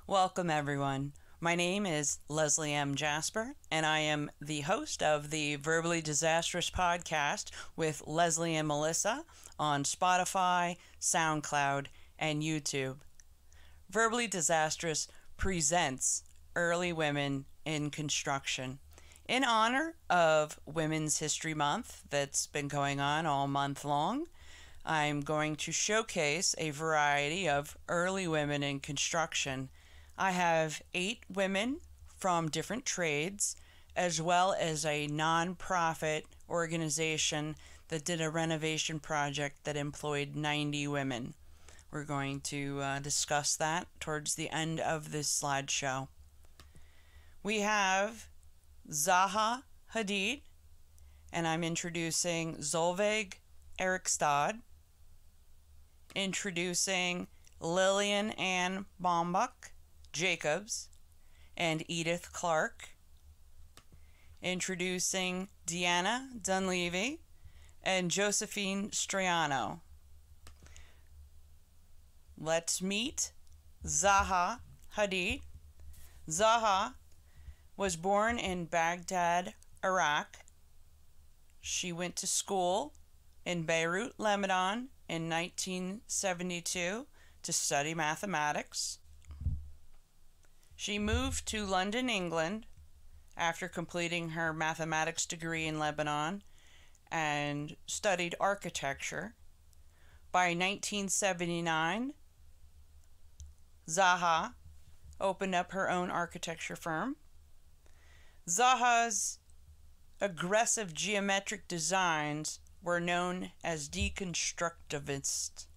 Welcome, everyone. My name is Leslie M. Jasper, and I am the host of the Verbally Disastrous podcast with Leslie and Melissa on Spotify, SoundCloud, and YouTube. Verbally Disastrous presents Early Women in Construction. In honor of Women's History Month that's been going on all month long, I'm going to showcase a variety of early women in construction. I have 8 women from different trades, as well as a non-profit organization that did a renovation project that employed 90 women. We're going to discuss that towards the end of this slideshow. We have Zaha Hadid, and I'm introducing Solveig Erikstad, introducing Lillian Ann Baumbach-Jacobs and Edith Clarke, introducing Deanna Dunlevy and Josephine Striano. Let's meet Zaha Hadid. Zaha was born in Baghdad, Iraq. She went to school in Beirut, Lebanon in 1972 to study mathematics. She moved to London, England after completing her mathematics degree in Lebanon and studied architecture. By 1979, Zaha opened up her own architecture firm. Zaha's aggressive geometric designs were known as deconstructivist,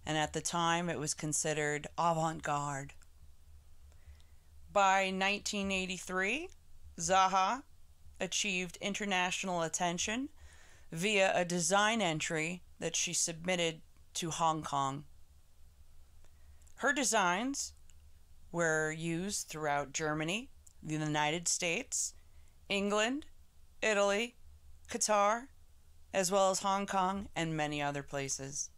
and at the time it was considered avant-garde. By 1983, Zaha achieved international attention via a design entry that she submitted to Hong Kong. Her designs were used throughout Germany, the United States, England, Italy, Qatar, as well as Hong Kong and many other places.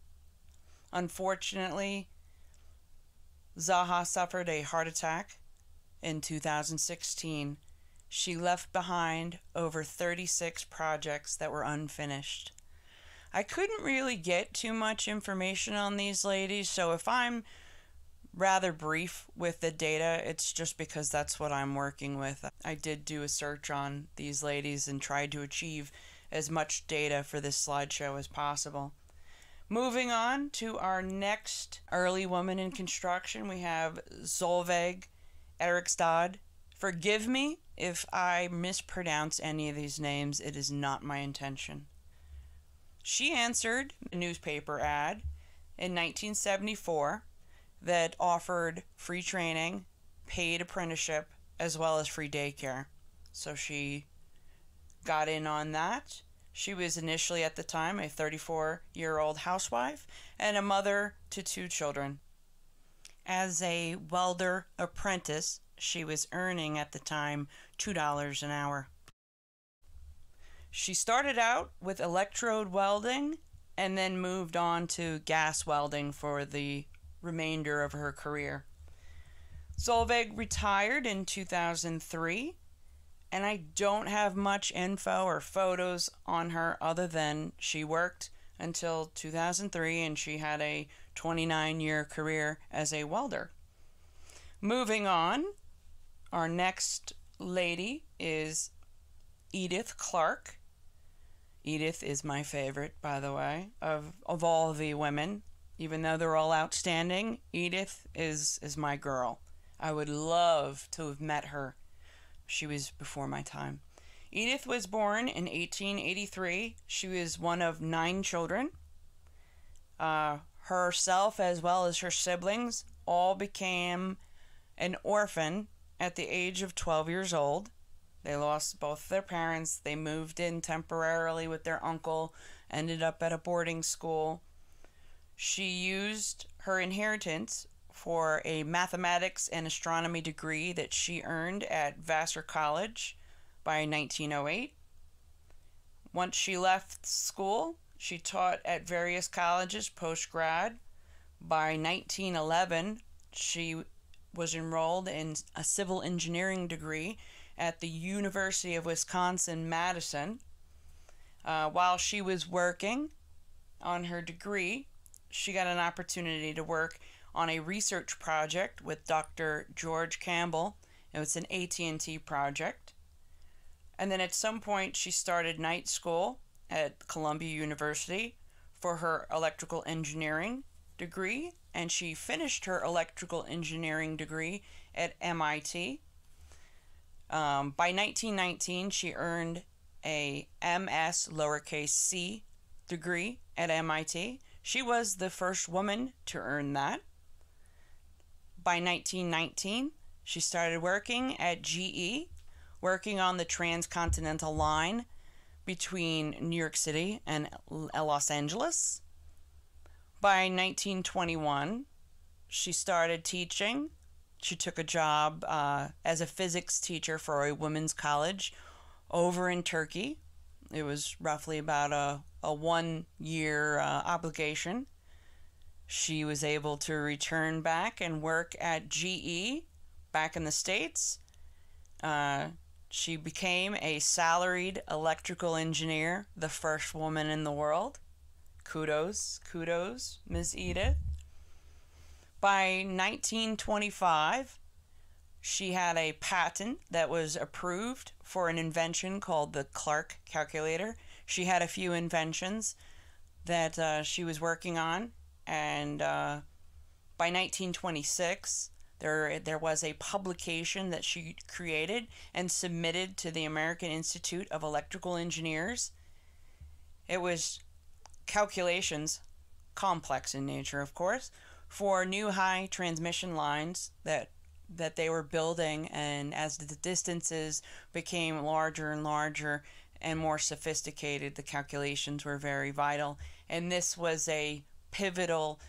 Unfortunately, Zaha suffered a heart attack in 2016. She left behind over 36 projects that were unfinished. I couldn't really get too much information on these ladies, so if I'm rather brief with the data, it's just because that's what I'm working with. I did do a search on these ladies and tried to achieve as much data for this slideshow as possible. Moving on to our next early woman in construction, we have Solveig Erikstad. Forgive me if I mispronounce any of these names, it is not my intention. She answered a newspaper ad in 1974 that offered free training, paid apprenticeship, as well as free daycare. So she got in on that. She was initially at the time a 34-year-old housewife and a mother to 2 children. As a welder apprentice, she was earning at the time $2 an hour. She started out with electrode welding and then moved on to gas welding for the remainder of her career. Solveig retired in 2003, and I don't have much info or photos on her other than she worked until 2003 and she had a 29-year career as a welder. Moving on, our next lady is Edith Clarke. Edith is my favorite, by the way, of all the women. Even though they're all outstanding, Edith is my girl. I would love to have met her. She was before my time. Edith was born in 1883. She was one of 9 children. Herself, as well as her siblings, all became an orphan at the age of 12 years old. They lost both their parents. They moved in temporarily with their uncle, ended up at a boarding school. She used her inheritance for a mathematics and astronomy degree that she earned at Vassar College by 1908. Once she left school, she taught at various colleges post-grad. By 1911, she was enrolled in a civil engineering degree at the University of Wisconsin-Madison. While she was working on her degree, she got an opportunity to work on a research project with Dr. George Campbell. It was an AT&T project. And then at some point, she started night school at Columbia University for her electrical engineering degree, and she finished her electrical engineering degree at MIT. By 1919, she earned a MS lowercase c degree at MIT. She was the first woman to earn that. By 1919, she started working at GE, working on the transcontinental line between New York City and Los Angeles. By 1921, she started teaching. She took a job as a physics teacher for a women's college over in Turkey. It was roughly about a 1-year obligation. She was able to return back and work at GE back in the States. She became a salaried electrical engineer, the first woman in the world. Kudos, Ms. Edith. By 1925, she had a patent that was approved for an invention called the Clark calculator. She had a few inventions that she was working on, and by 1926, there was a publication that she created and submitted to the American Institute of Electrical Engineers. It was calculations, complex in nature, of course, for new high transmission lines that they were building, and as the distances became larger and larger and more sophisticated, the calculations were very vital. And this was a pivotal,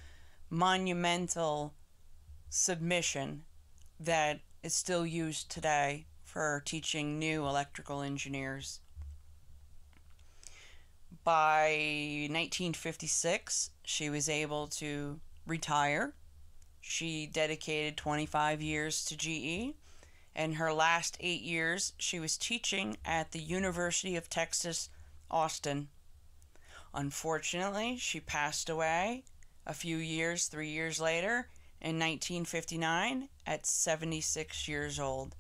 monumental submission that is still used today for teaching new electrical engineers. By 1956, she was able to retire. She dedicated 25 years to GE, and her last 8 years she was teaching at the University of Texas, Austin. Unfortunately, she passed away a few years, 3 years later, in 1959 at 76 years old.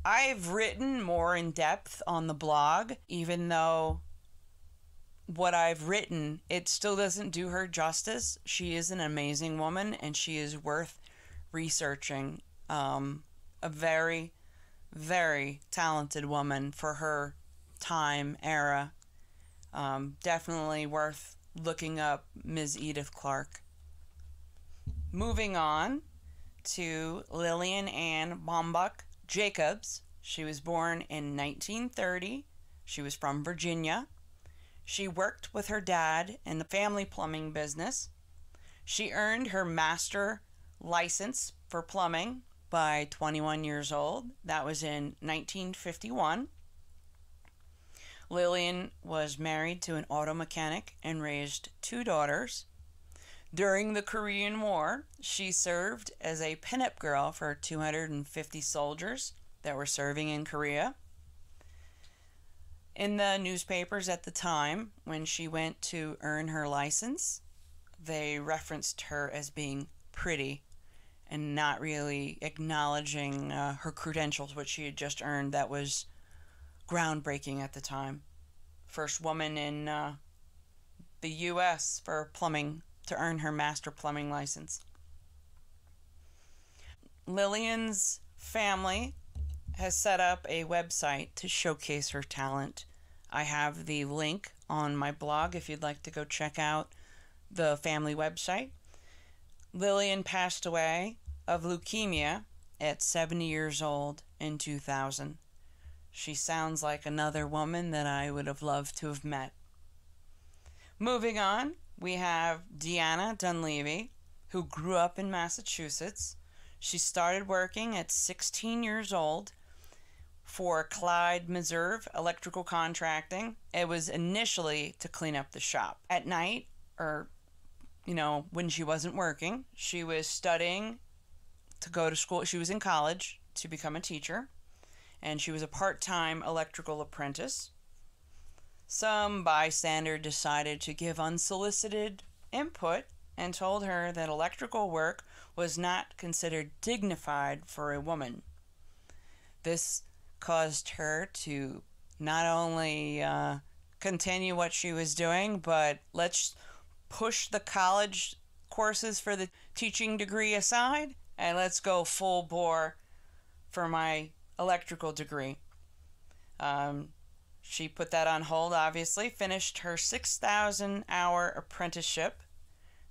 I've written more in depth on the blog, even though what I've written, it still doesn't do her justice. She is an amazing woman, and she is worth researching. A very, very talented woman for her time, era. Definitely worth looking up Ms. Edith Clarke. Moving on to Lillian Ann Baumbach-Jacobs. She was born in 1930. She was from Virginia. She worked with her dad in the family plumbing business. She earned her master license for plumbing by 21 years old. That was in 1951. Lillian was married to an auto mechanic and raised 2 daughters. During the Korean War, she served as a pinup girl for 250 soldiers that were serving in Korea. In the newspapers at the time, when she went to earn her license, they referenced her as being pretty and not really acknowledging her credentials, which she had just earned. That was groundbreaking at the time. First woman in the U.S. for plumbing to earn her master plumbing license. Lillian's family has set up a website to showcase her talent. I have the link on my blog if you'd like to go check out the family website. Lillian passed away of leukemia at 70 years old in 2000. She sounds like another woman that I would have loved to have met. Moving on, we have Deanna Dunlevy, who grew up in Massachusetts. She started working at 16 years old for Clyde Meserve Electrical Contracting. It was initially to clean up the shop. At night, or when she wasn't working, she was studying to go to school. She was in college to become a teacher, and she was a part-time electrical apprentice. Some bystander decided to give unsolicited input and told her that electrical work was not considered dignified for a woman. This caused her to not only continue what she was doing, but let's push the college courses for the teaching degree aside and let's go full bore for my electrical degree. She put that on hold, obviously, finished her 6,000-hour apprenticeship,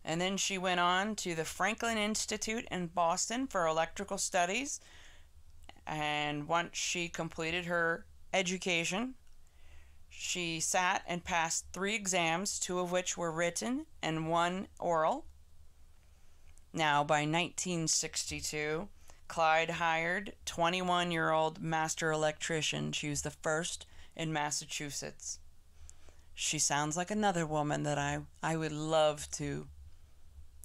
and then she went on to the Franklin Institute in Boston for electrical studies. And once she completed her education, she sat and passed 3 exams, 2 of which were written and 1 oral. Now, by 1962, Clyde hired 21-year-old master electrician. She was the first in Massachusetts. She sounds like another woman that I would love to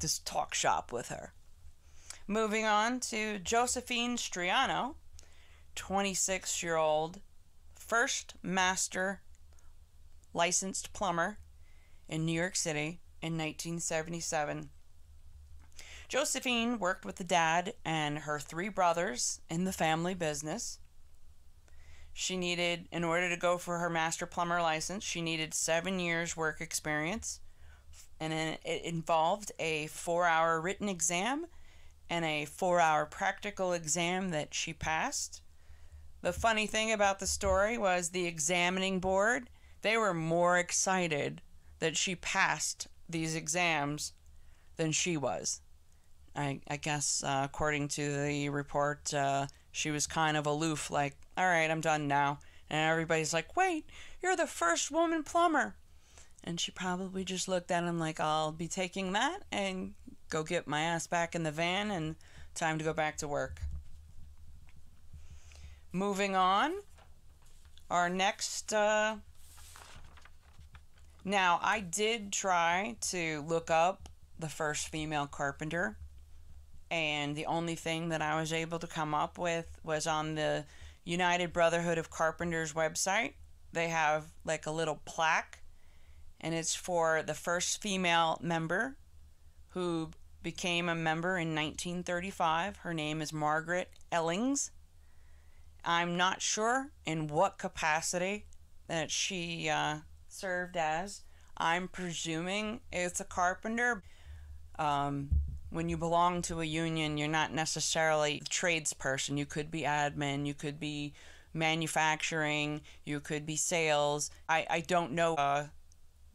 just talk shop with her. Moving on to Josephine Striano, 26-year-old, first master licensed plumber in New York City in 1977. Josephine worked with the dad and her 3 brothers in the family business. She needed, in order to go for her master plumber license, she needed 7 years work experience, and it involved a 4-hour written exam and a 4-hour practical exam that she passed. The funny thing about the story was the examining board, they were more excited that she passed these exams than she was. I guess, according to the report, she was kind of aloof, like, all right, I'm done now. And everybody's like, wait, you're the first woman plumber. And she probably just looked at him like, I'll be taking that and go get my ass back in the van and time to go back to work. Moving on, our next... Now, I did try to look up the first female carpenter, and the only thing that I was able to come up with was on the United Brotherhood of Carpenters website. They have like a little plaque, and it's for the first female member who became a member in 1935. Her name is Margaret Ellings. I'm not sure in what capacity that she served as. I'm presuming it's a carpenter. When you belong to a union, you're not necessarily a tradesperson. You could be admin, you could be manufacturing, you could be sales. I don't know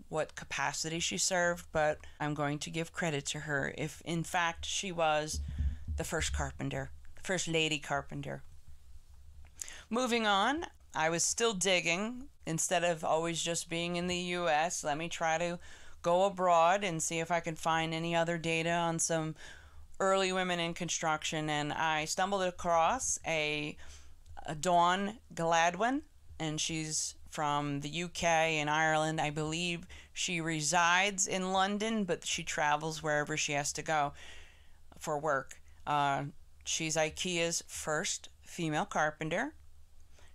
what capacity she served, but I'm going to give credit to her if in fact she was the first carpenter, the first lady carpenter. Moving on, I was still digging. Instead of always just being in the U.S., let me try to go abroad and see if I can find any other data on some early women in construction. And I stumbled across a Dawn Gladwin, and she's from the UK and Ireland. I believe she resides in London, but she travels wherever she has to go for work. She's IKEA's first female carpenter.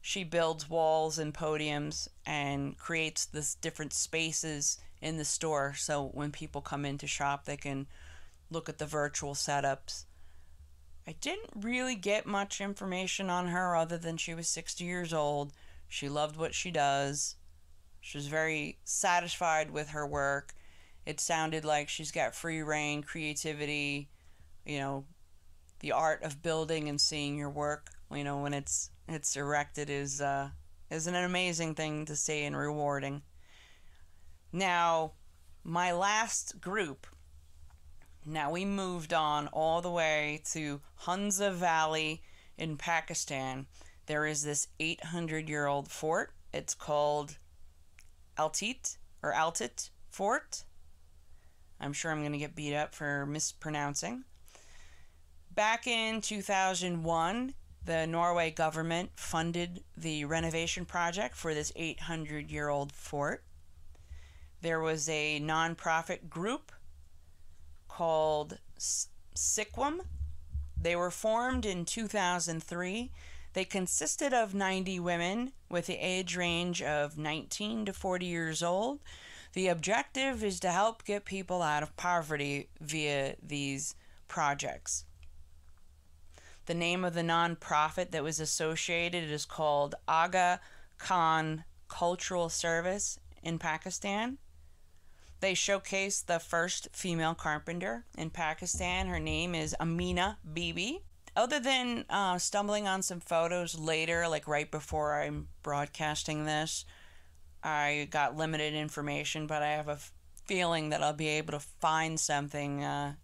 She builds walls and podiums and creates this different spaces in the store, so when people come in to shop, they can look at the virtual setups. I didn't really get much information on her other than she was 60 years old. She loved what she does. She was very satisfied with her work. It sounded like she's got free reign, creativity, the art of building and seeing your work, when it's erected is an amazing thing to see and rewarding. Now, my last group, now we moved on all the way to Hunza Valley in Pakistan. There is this 800-year-old fort. It's called Altit Fort. I'm sure I'm going to get beat up for mispronouncing. Back in 2001, the Norway government funded the renovation project for this 800-year-old fort. There was a nonprofit group called Ciqum They were formed in 2003. They consisted of 90 women with the age range of 19 to 40 years old. The objective is to help get people out of poverty via these projects. The name of the nonprofit that was associated is called Aga Khan Cultural Service in Pakistan. They showcased the first female carpenter in Pakistan. Her name is Amina Bibi. Other than stumbling on some photos later, like right before I'm broadcasting this, I got limited information, but I have a feeling that I'll be able to find something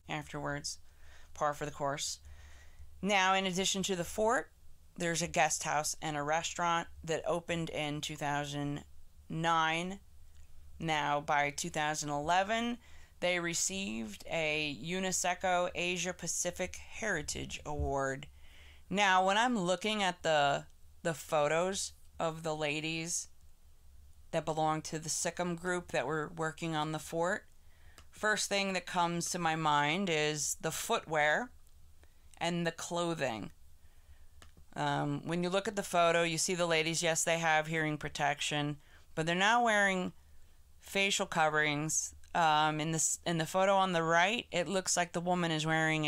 afterwards, par for the course. Now, in addition to the fort, there's a guest house and a restaurant that opened in 2009. Now, by 2011, they received a UNESCO Asia Pacific Heritage Award. Now, when I'm looking at the photos of the ladies that belong to the Ciqum group that were working on the fort, first thing that comes to my mind is the footwear and the clothing. When you look at the photo, you see the ladies, yes, they have hearing protection, but they're not wearing facial coverings. In the photo on the right, it looks like the woman is wearing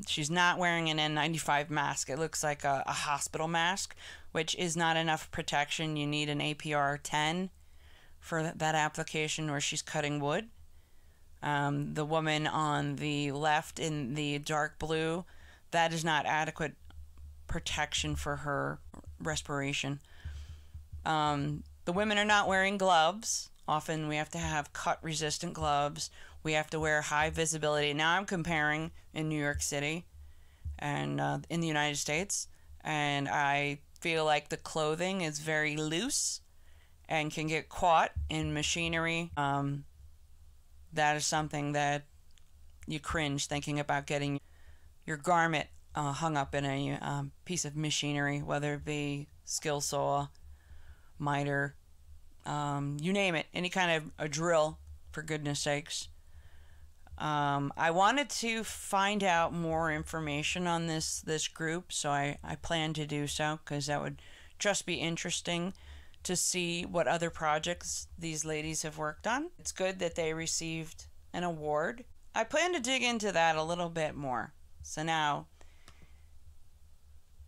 she's not wearing an N95 mask. It looks like a hospital mask, which is not enough protection. You need an APR 10 for that application, or she's cutting wood. The woman on the left in the dark blue, that is not adequate protection for her respiration. The women are not wearing gloves. Often we have to have cut-resistant gloves. We have to wear high visibility. Now I'm comparing in New York City and in the United States, and I feel like the clothing is very loose and can get caught in machinery. That is something that you cringe thinking about getting your garment hung up in a piece of machinery, whether it be skill saw, miter, you name it, any kind of a drill, for goodness sakes. I wanted to find out more information on this group, so I plan to do so, because that would just be interesting to see what other projects these ladies have worked on. It's good that they received an award. I plan to dig into that a little bit more. So now,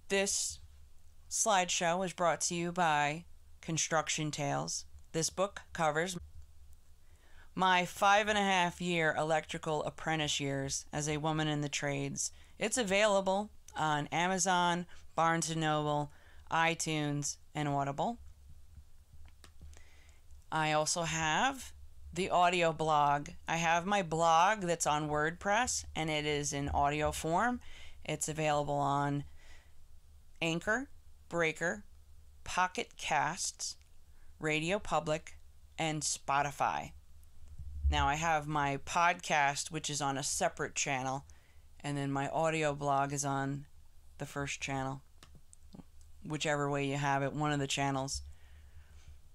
this slideshow was brought to you by Construction Tales. This book covers my 5.5-year electrical apprentice years as a woman in the trades. It's available on Amazon, Barnes & Noble, iTunes, and Audible. I also have the audio blog. I have my blog that's on WordPress, and it is in audio form. It's available on Anchor, Breaker, Pocket Casts, Radio Public, and Spotify. Now I have my podcast, which is on a separate channel, and then my audio blog is on the first channel. Whichever way you have it, one of the channels.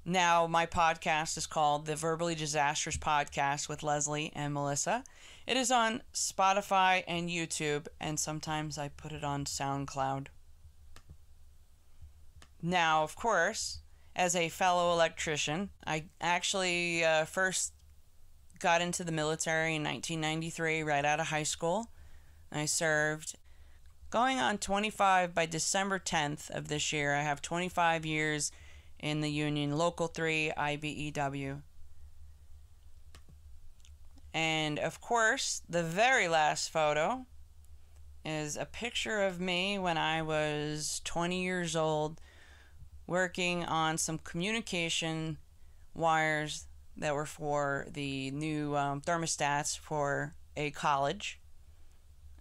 Now, my podcast is called the Verbally Disastrous Podcast with Leslie and Melissa. It is on Spotify and YouTube, and sometimes I put it on SoundCloud. Now, of course, as a fellow electrician, I actually first got into the military in 1993, right out of high school. I served going on 25 by December 10th of this year. I have 25 years in the Union, Local 3, IBEW. And, of course, the very last photo is a picture of me when I was 20 years old, working on some communication wires that were for the new thermostats for a college.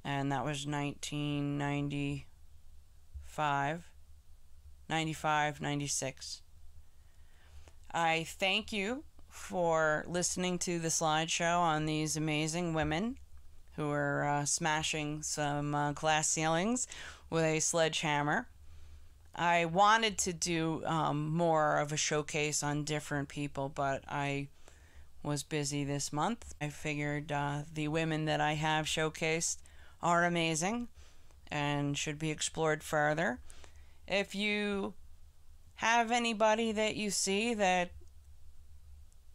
And that was 1995, 96. I thank you for listening to the slideshow on these amazing women who are smashing some glass ceilings with a sledgehammer. I wanted to do more of a showcase on different people, but I was busy this month. I figured the women that I have showcased are amazing and should be explored further. If you have anybody that you see that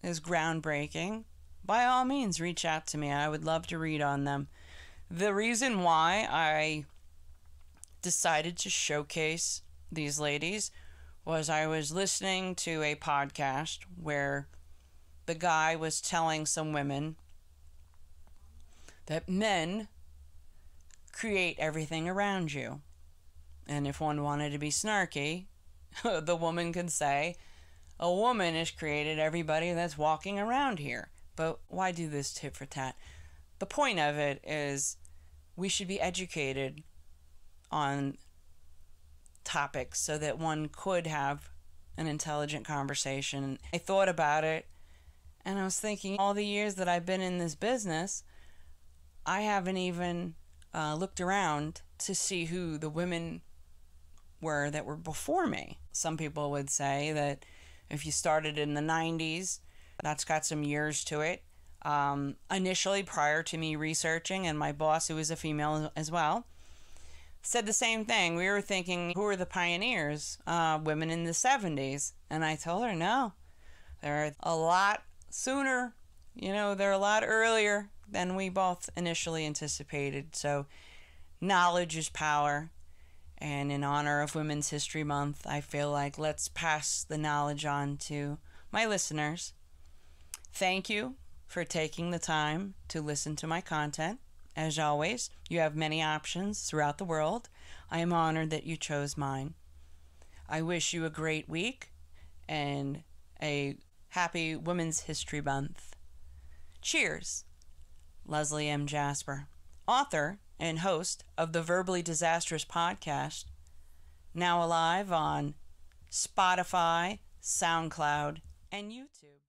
is groundbreaking, by all means reach out to me. I would love to read on them. The reason why I decided to showcase these ladies was I was listening to a podcast where the guy was telling some women that men create everything around you. And if one wanted to be snarky, the woman could say, a woman has created everybody that's walking around here. But why do this tit for tat? The point of it is we should be educated on topics so that one could have an intelligent conversation. I thought about it, and I was thinking, all the years that I've been in this business, I haven't even looked around to see who the women were that were before me. Some people would say that if you started in the 90s, that's got some years to it. Initially, prior to me researching, and my boss, who was a female as well, said the same thing. We were thinking, who are the pioneers? Women in the 70s. And I told her, no, they're a lot sooner. You know, they're a lot earlier than we both initially anticipated. So knowledge is power. And in honor of Women's History Month, I feel like let's pass the knowledge on to my listeners. Thank you for taking the time to listen to my content. As always, you have many options throughout the world. I am honored that you chose mine. I wish you a great week and a happy Women's History Month. Cheers. Leslie M. Jasper, author and host of the Verbally Disastrous podcast, now alive on Spotify, SoundCloud, and YouTube.